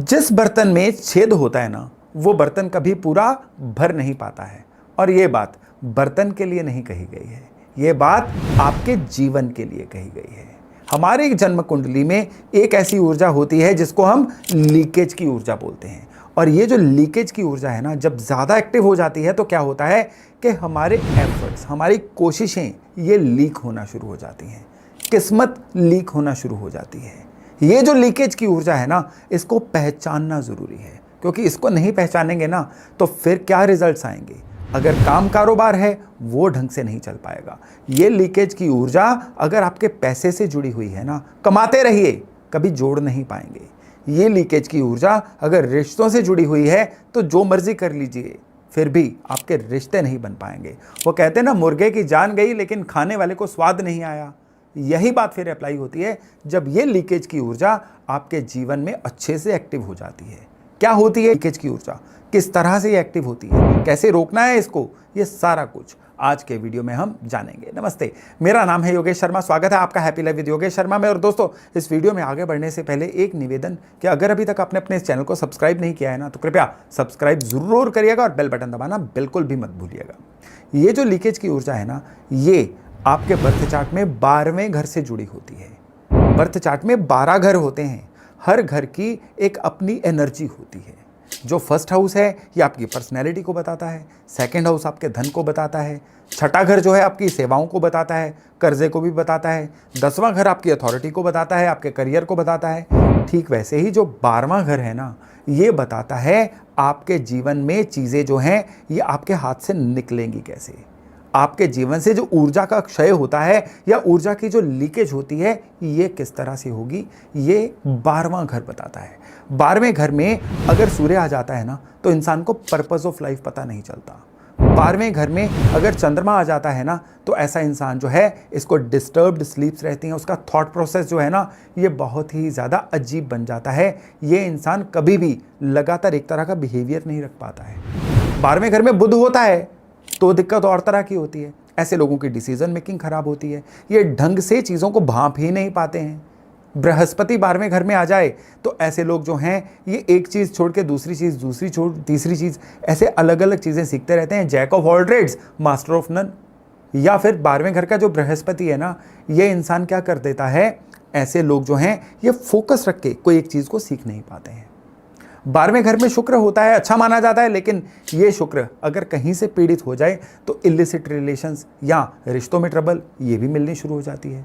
जिस बर्तन में छेद होता है ना, वो बर्तन कभी पूरा भर नहीं पाता है। और ये बात बर्तन के लिए नहीं कही गई है, ये बात आपके जीवन के लिए कही गई है। हमारे जन्म कुंडली में एक ऐसी ऊर्जा होती है जिसको हम लीकेज की ऊर्जा बोलते हैं। और ये जो लीकेज की ऊर्जा है ना, जब ज़्यादा एक्टिव हो जाती है तो क्या होता है कि हमारे एफर्ट्स, हमारी कोशिशें ये लीक होना शुरू हो जाती हैं, किस्मत लीक होना शुरू हो जाती है। ये जो लीकेज की ऊर्जा है ना, इसको पहचानना ज़रूरी है, क्योंकि इसको नहीं पहचानेंगे ना तो फिर क्या रिजल्ट्स आएंगे। अगर काम कारोबार है वो ढंग से नहीं चल पाएगा। ये लीकेज की ऊर्जा अगर आपके पैसे से जुड़ी हुई है ना, कमाते रहिए, कभी जोड़ नहीं पाएंगे। ये लीकेज की ऊर्जा अगर रिश्तों से जुड़ी हुई है तो जो मर्जी कर लीजिए, फिर भी आपके रिश्ते नहीं बन पाएंगे। वो कहते हैं ना, मुर्गे की जान गई लेकिन खाने वाले को स्वाद नहीं आया। यही बात फिर अप्लाई होती है जब ये लीकेज की ऊर्जा आपके जीवन में अच्छे से एक्टिव हो जाती है। क्या होती है लीकेज की ऊर्जा, किस तरह से ये एक्टिव होती है, कैसे रोकना है इसको, ये सारा कुछ आज के वीडियो में हम जानेंगे। नमस्ते, मेरा नाम है योगेश शर्मा। स्वागत है आपका happy life with Yogesh Sharma में। और दोस्तों, इस वीडियो में आगे बढ़ने से पहले एक निवेदन कि अगर अभी तक आपने अपने इस चैनल को सब्सक्राइब नहीं किया है ना, तो कृपया सब्सक्राइब जरूर करिएगा और बेल बटन दबाना बिल्कुल भी मत भूलिएगा। ये जो लीकेज की ऊर्जा है ना, ये आपके बर्थ चार्ट में 12वें घर से जुड़ी होती है। बर्थ चार्ट में 12 घर होते हैं, हर घर की एक अपनी एनर्जी होती है। जो फर्स्ट हाउस है ये आपकी पर्सनैलिटी को बताता है, सेकंड हाउस आपके धन को बताता है, छठा घर जो है आपकी सेवाओं को बताता है, कर्जे को भी बताता है, 10वां घर आपकी अथॉरिटी को बताता है, आपके करियर को बताता है। ठीक वैसे ही जो 12वां घर है ना, ये बताता है आपके जीवन में चीज़ें जो हैं ये आपके हाथ से निकलेंगी कैसे। आपके जीवन से जो ऊर्जा का क्षय होता है या ऊर्जा की जो लीकेज होती है ये किस तरह से होगी, ये 12वां घर बताता है। 12वें घर में अगर सूर्य आ जाता है ना, तो इंसान को पर्पस ऑफ लाइफ पता नहीं चलता। 12वें घर में अगर चंद्रमा आ जाता है ना, तो ऐसा इंसान जो है इसको डिस्टर्ब्ड स्लीप्स रहती हैं, उसका थॉट प्रोसेस जो है ना ये बहुत ही ज़्यादा अजीब बन जाता है। ये इंसान कभी भी लगातार एक तरह का बिहेवियर नहीं रख पाता है। 12वें घर में बुध होता है तो दिक्कत और तरह की होती है। ऐसे लोगों की डिसीजन मेकिंग खराब होती है, ये ढंग से चीज़ों को भांप ही नहीं पाते हैं। बृहस्पति 12वें घर में आ जाए तो ऐसे लोग जो हैं ये एक चीज़ छोड़ के दूसरी चीज़, दूसरी छोड़ तीसरी चीज़, ऐसे अलग अलग चीज़ें सीखते रहते हैं। Jack of all trades master of none. या फिर 12वें घर का जो बृहस्पति है ना, ये इंसान क्या कर देता है, ऐसे लोग जो हैं ये फोकस रख के कोई एक चीज़ को सीख नहीं पाते हैं। 12वें घर में शुक्र होता है, अच्छा माना जाता है, लेकिन ये शुक्र अगर कहीं से पीड़ित हो जाए तो इलिसिट रिलेशंस या रिश्तों में ट्रबल ये भी मिलनी शुरू हो जाती है।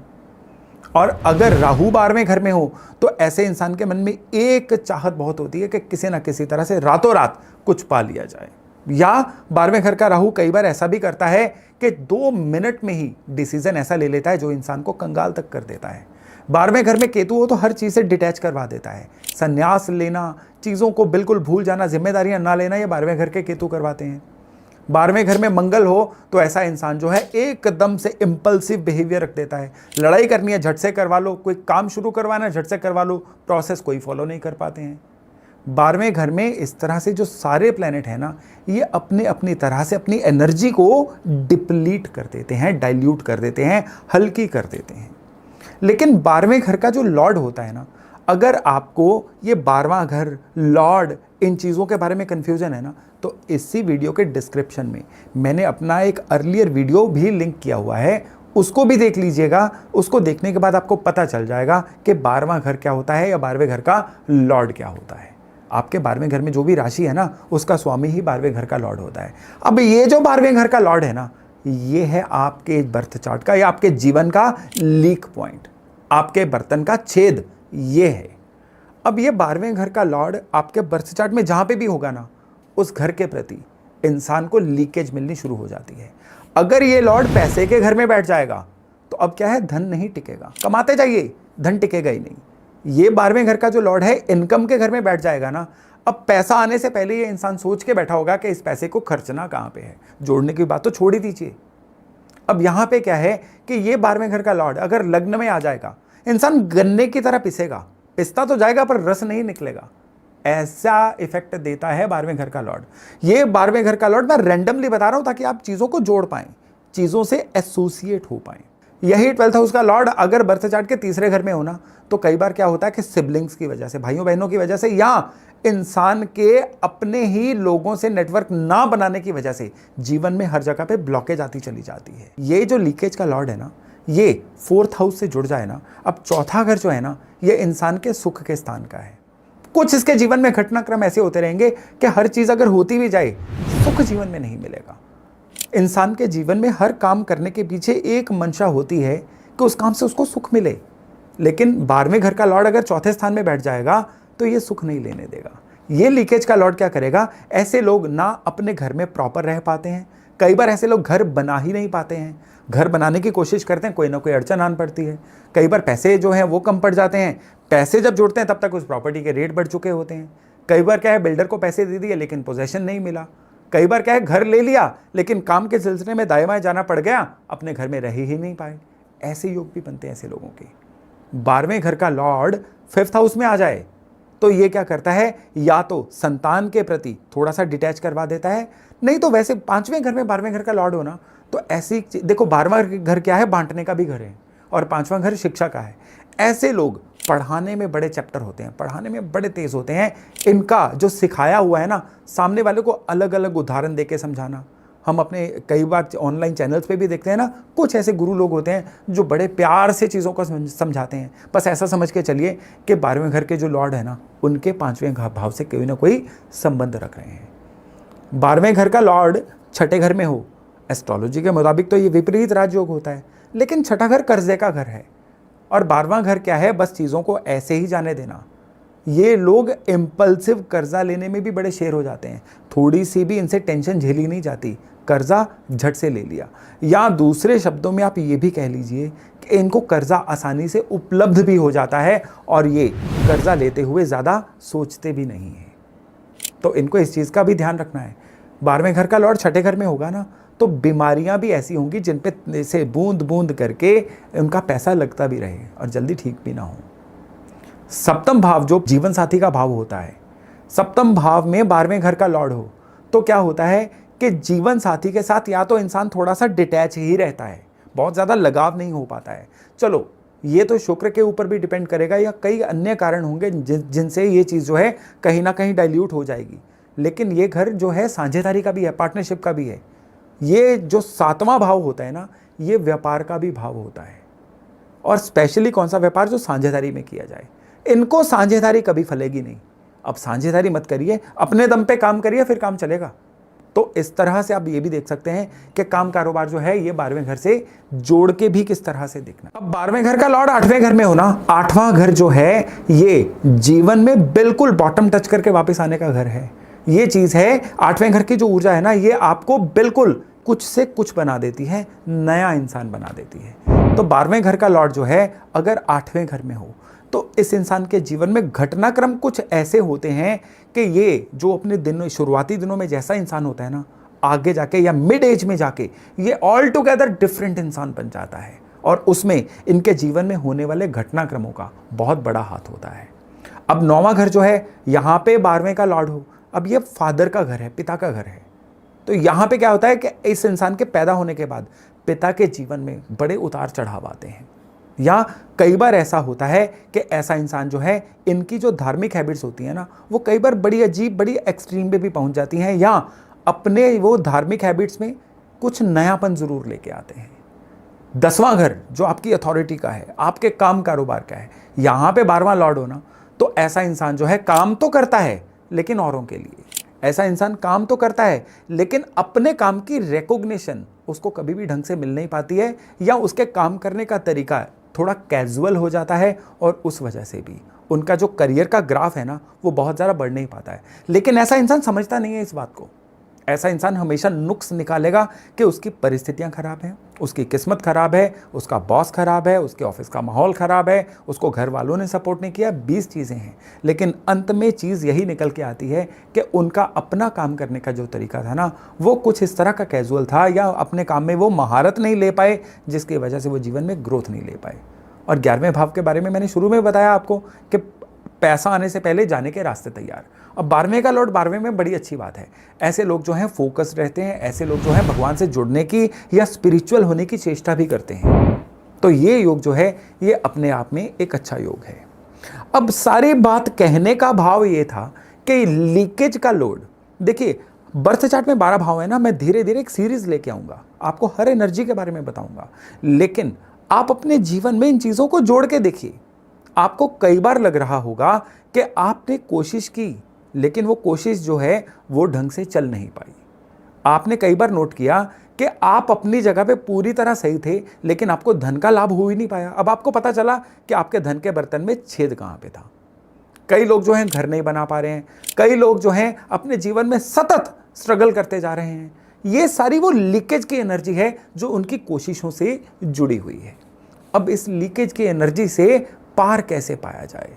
और अगर राहु 12वें घर में हो तो ऐसे इंसान के मन में एक चाहत बहुत होती है कि किसी ना किसी तरह से रातों रात कुछ पा लिया जाए। या 12वें घर का राहु कई बार ऐसा भी करता है कि 2 मिनट में ही डिसीजन ऐसा ले लेता है जो इंसान को कंगाल तक कर देता है। 12वें घर में केतु हो तो हर चीज़ से डिटैच करवा देता है। संन्यास लेना, चीज़ों को बिल्कुल भूल जाना, जिम्मेदारियां ना लेना, ये 12वें घर के केतु करवाते हैं। 12वें घर में मंगल हो तो ऐसा इंसान जो है एकदम से इम्पल्सिव बिहेवियर रख देता है। लड़ाई करनी है झट से करवा लो, कोई काम शुरू करवाना है झट से करवा लो, प्रोसेस कोई फॉलो नहीं कर पाते हैं। 12वें घर में इस तरह से जो सारे प्लैनेट हैं ना, ये अपने अपनी तरह से अपनी एनर्जी को डिप्लीट कर देते हैं, डाइल्यूट कर देते हैं, हल्की कर देते हैं। लेकिन 12वें घर का जो लॉर्ड होता है ना, अगर आपको ये 12वां घर, लॉर्ड, इन चीज़ों के बारे में कन्फ्यूजन है ना, तो इसी वीडियो के डिस्क्रिप्शन में मैंने अपना एक अर्लियर वीडियो भी लिंक किया हुआ है, उसको भी देख लीजिएगा। उसको देखने के बाद आपको पता चल जाएगा कि 12वां घर क्या होता है या 12वें घर का लॉर्ड क्या होता है। आपके 12वें घर में जो भी राशि है ना, उसका स्वामी ही 12वें घर का लॉर्ड होता है। अब ये जो 12वें घर का लॉर्ड है ना, ये है आपके बर्थ चार्ट का या आपके जीवन का लीक पॉइंट, आपके बर्तन का छेद ये है। अब ये 12वें घर का लॉर्ड आपके बर्थ चार्ट में जहां पे भी होगा ना, उस घर के प्रति इंसान को लीकेज मिलनी शुरू हो जाती है। अगर ये लॉर्ड पैसे के घर में बैठ जाएगा तो अब क्या है, धन नहीं टिकेगा। कमाते जाइए, धन टिकेगा ही नहीं। ये 12वें घर का जो लॉर्ड है इनकम के घर में बैठ जाएगा ना, अब पैसा आने से पहले ये इंसान सोच के बैठा होगा कि इस पैसे को खर्चना कहाँ पे है, जोड़ने की बात तो छोड़ ही दीजिए। अब यहाँ पे क्या है कि ये 12वें घर का लॉर्ड अगर लग्न में आ जाएगा, इंसान गन्ने की तरह पिसेगा, पिसता तो जाएगा पर रस नहीं निकलेगा। ऐसा इफेक्ट देता है 12वें घर का लॉर्ड। ये 12वें घर का लॉर्ड मैं रैंडमली बता रहा हूं ताकि आप चीजों को जोड़ पाएं, चीजों से एसोसिएट हो पाएं। यही 12th हाउस का लॉर्ड अगर बर्थ चार्ट के तीसरे घर में होना, तो कई बार क्या होता है कि सिबलिंग्स की वजह से, भाइयों बहनों की वजह से, या इंसान के अपने ही लोगों से नेटवर्क ना बनाने की वजह से जीवन में हर जगह पे ब्लॉकेज आती चली जाती है। ये जो लीकेज का लॉर्ड है ना, ये 4th हाउस से जुड़ जाए ना, अब चौथा घर जो है ना, ये इंसान के सुख के स्थान का है। कुछ इसके जीवन में घटनाक्रम ऐसे होते रहेंगे कि हर चीज अगर होती भी जाए, सुख जीवन में नहीं मिलेगा। इंसान के जीवन में हर काम करने के पीछे एक मंशा होती है कि उस काम से उसको सुख मिले, लेकिन 12वें घर का लॉर्ड अगर चौथे स्थान में बैठ जाएगा तो ये सुख नहीं लेने देगा। ये लीकेज का लॉर्ड क्या करेगा, ऐसे लोग ना अपने घर में प्रॉपर रह पाते हैं। कई बार ऐसे लोग घर बना ही नहीं पाते हैं, घर बनाने की कोशिश करते हैं, कोई ना कोई अड़चन आन पड़ती है। कई बार पैसे जो हैं वो कम पड़ जाते हैं, पैसे जब जुड़ते हैं तब तक उस प्रॉपर्टी के रेट बढ़ चुके होते हैं। कई बार क्या है, बिल्डर को पैसे दे दिए लेकिन पोजेशन नहीं मिला। कई बार क्या है, घर ले लिया लेकिन काम के सिलसिले में दाएं बाएं जाना पड़ गया, अपने घर में रह ही नहीं पाए। ऐसे योग भी बनते हैं ऐसे लोगों के। 12वें घर का लॉर्ड 5th हाउस में आ जाए तो ये क्या करता है, या तो संतान के प्रति थोड़ा सा डिटैच करवा देता है, नहीं तो वैसे 5वें घर में 12वें घर का लॉर्ड होना तो ऐसी देखो, 12वां घर क्या है, बांटने का भी घर है, और 5वां घर शिक्षा का है। ऐसे लोग पढ़ाने में बड़े चैप्टर होते हैं, पढ़ाने में बड़े तेज होते हैं। इनका जो सिखाया हुआ है ना, सामने वाले को अलग अलग उदाहरण देके समझाना। हम अपने कई बार ऑनलाइन चैनल्स पे भी देखते हैं ना, कुछ ऐसे गुरु लोग होते हैं जो बड़े प्यार से चीज़ों को समझाते हैं। बस ऐसा समझ के चलिए कि 12वें घर के जो लॉर्ड है ना, उनके 5वें भाव से कोई ना कोई संबंध रख रहे हैं। 12वें घर का लॉर्ड छठे घर में हो, एस्ट्रोलॉजी के मुताबिक तो ये विपरीत राजयोग होता है, लेकिन छठा घर कर्जे का घर है और 12वां घर क्या है, बस चीज़ों को ऐसे ही जाने देना। ये लोग इम्पल्सिव कर्जा लेने में भी बड़े शेर हो जाते हैं। थोड़ी सी भी इनसे टेंशन झेली नहीं जाती, कर्जा झट से ले लिया। या दूसरे शब्दों में आप ये भी कह लीजिए कि इनको कर्जा आसानी से उपलब्ध भी हो जाता है और ये कर्जा लेते हुए ज़्यादा सोचते भी नहीं है। तो इनको इस चीज़ का भी ध्यान रखना है। 12वें घर का लॉर्ड छठे घर में होगा ना, तो बीमारियां भी ऐसी होंगी जिन पे से बूंद बूंद करके उनका पैसा लगता भी रहे और जल्दी ठीक भी ना हो। 7वां भाव जो जीवन साथी का भाव होता है, 7वां भाव में 12वें घर का लॉर्ड हो तो क्या होता है कि जीवन साथी के साथ या तो इंसान थोड़ा सा डिटैच ही रहता है, बहुत ज़्यादा लगाव नहीं हो पाता है। चलो ये तो शुक्र के ऊपर भी डिपेंड करेगा या कई अन्य कारण होंगे जिनसे ये चीज़ जो है कहीं ना कहीं डाइल्यूट हो जाएगी। लेकिन ये घर जो है साझेदारी का भी है, पार्टनरशिप का भी है। ये जो 7वां भाव होता है ना, ये व्यापार का भी भाव होता है, और स्पेशली कौन सा व्यापार, जो साझेदारी में किया जाए। इनको साझेदारी कभी फलेगी नहीं। अब साझेदारी मत करिए, अपने दम पे काम करिए, फिर काम चलेगा। तो इस तरह से आप ये भी देख सकते हैं कि काम कारोबार जो है ये 12वें घर से जोड़ के भी किस तरह से देखना। अब 12वें घर का लॉर्ड 8वें घर में होना, 8वां घर जो है ये जीवन में बिल्कुल बॉटम टच करके वापस आने का घर है। ये चीज़ है, 8वें घर की जो ऊर्जा है ना, ये आपको बिल्कुल कुछ से कुछ बना देती है, नया इंसान बना देती है। तो 12वें घर का लॉर्ड जो है अगर 8वें घर में हो तो इस इंसान के जीवन में घटनाक्रम कुछ ऐसे होते हैं कि ये जो अपने दिनों शुरुआती दिनों में जैसा इंसान होता है ना, आगे जाके या मिड एज में जाके ये ऑल टुगेदर डिफरेंट इंसान बन जाता है, और उसमें इनके जीवन में होने वाले घटनाक्रमों का बहुत बड़ा हाथ होता है। अब 9वां घर जो है, यहाँ पे 12वें का लॉर्ड हो, अब ये फादर का घर है, पिता का घर है। तो यहाँ पे क्या होता है कि इस इंसान के पैदा होने के बाद पिता के जीवन में बड़े उतार चढ़ाव आते हैं, या कई बार ऐसा होता है कि ऐसा इंसान जो है, इनकी जो धार्मिक हैबिट्स होती हैं ना, वो कई बार बड़ी अजीब, बड़ी एक्सट्रीम पे भी पहुंच जाती हैं, या अपने वो धार्मिक हैबिट्स में कुछ नयापन ज़रूर लेके आते हैं। 10वां घर जो आपकी अथॉरिटी का है, आपके काम कारोबार का है, यहाँ पे 12वां लॉर्ड होना, तो ऐसा इंसान जो है काम तो करता है लेकिन औरों के लिए। ऐसा इंसान काम तो करता है लेकिन अपने काम की रिकॉग्निशन उसको कभी भी ढंग से मिल नहीं पाती है, या उसके काम करने का तरीका थोड़ा कैजुअल हो जाता है, और उस वजह से भी उनका जो करियर का ग्राफ है ना, वो बहुत ज़्यादा बढ़ नहीं पाता है। लेकिन ऐसा इंसान समझता नहीं है इस बात को। ऐसा इंसान हमेशा नुक्स निकालेगा कि उसकी परिस्थितियां खराब हैं, उसकी किस्मत खराब है, उसका बॉस खराब है, उसके ऑफिस का माहौल खराब है, उसको घर वालों ने सपोर्ट नहीं किया, 20 चीज़ें हैं। लेकिन अंत में चीज़ यही निकल के आती है कि उनका अपना काम करने का जो तरीका था ना, वो कुछ इस तरह का कैजुअल था, या अपने काम में वो महारत नहीं ले पाए, जिसकी वजह से वो जीवन में ग्रोथ नहीं ले पाए। और 11वें भाव के बारे में मैंने शुरू में बताया आपको कि पैसा आने से पहले जाने के रास्ते तैयार। अब 12वें का लॉर्ड 12वें में बड़ी अच्छी बात है। ऐसे लोग जो हैं फोकस रहते हैं, ऐसे लोग जो हैं भगवान से जुड़ने की या स्पिरिचुअल होने की चेष्टा भी करते हैं। तो ये योग जो है ये अपने आप में एक अच्छा योग है। अब सारी बात कहने का भाव ये था कि लीकेज का लोड, देखिए बर्थ चार्ट में 12 भाव है ना, मैं धीरे धीरे एक सीरीज लेके आऊंगा, आपको हर एनर्जी के बारे में बताऊंगा, लेकिन आप अपने जीवन में इन चीजों को जोड़ के देखिए। आपको कई बार लग रहा होगा कि आपने कोशिश की, लेकिन वो कोशिश जो है वो ढंग से चल नहीं पाई। आपने कई बार नोट किया कि आप अपनी जगह पे पूरी तरह सही थे, लेकिन आपको धन का लाभ हो ही नहीं पाया। अब आपको पता चला कि आपके धन के बर्तन में छेद कहां पे था। कई लोग जो हैं घर नहीं बना पा रहे हैं, कई लोग जो हैं अपने जीवन में सतत स्ट्रगल करते जा रहे हैं। ये सारी वो लीकेज की एनर्जी है जो उनकी कोशिशों से जुड़ी हुई है। अब इस लीकेज की एनर्जी से पार कैसे पाया जाए?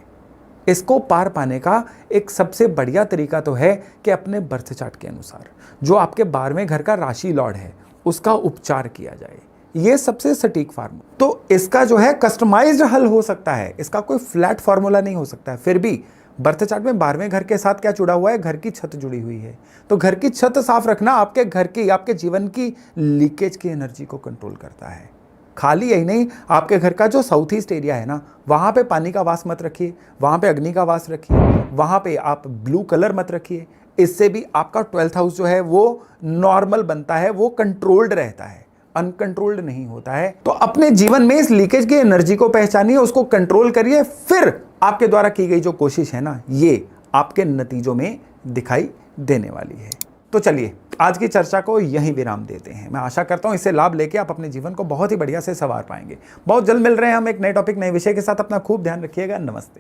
इसको पार पाने का एक सबसे बढ़िया तरीका तो है कि अपने बर्थ चार्ट के अनुसार जो आपके 12वें घर का राशि लॉर्ड है उसका उपचार किया जाए। ये सबसे सटीक फार्मूला। तो इसका जो है कस्टमाइज्ड हल हो सकता है, इसका कोई फ्लैट फार्मूला नहीं हो सकता है। फिर भी बर्थ चार्ट में 12वें घर के साथ क्या जुड़ा हुआ है? घर की छत जुड़ी हुई है। तो घर की छत साफ रखना आपके घर की, आपके जीवन की लीकेज की एनर्जी को कंट्रोल करता है। खाली यही नहीं, आपके घर का जो साउथ ईस्ट एरिया है ना, वहां पे पानी का वास मत रखिए, वहां पे अग्नि का वास रखिए, वहां पे आप ब्लू कलर मत रखिए। इससे भी आपका 12th हाउस जो है वो नॉर्मल बनता है, वो कंट्रोल्ड रहता है, अनकंट्रोल्ड नहीं होता है। तो अपने जीवन में इस लीकेज की एनर्जी को पहचानिए, उसको कंट्रोल करिए, फिर आपके द्वारा की गई जो कोशिश है ना, ये आपके नतीजों में दिखाई देने वाली है। तो चलिए आज की चर्चा को यहीं विराम देते हैं। मैं आशा करता हूं इससे लाभ लेके आप अपने जीवन को बहुत ही बढ़िया से संवार पाएंगे। बहुत जल्द मिल रहे हैं हम एक नए टॉपिक, नए विषय के साथ। अपना खूब ध्यान रखिएगा। नमस्ते।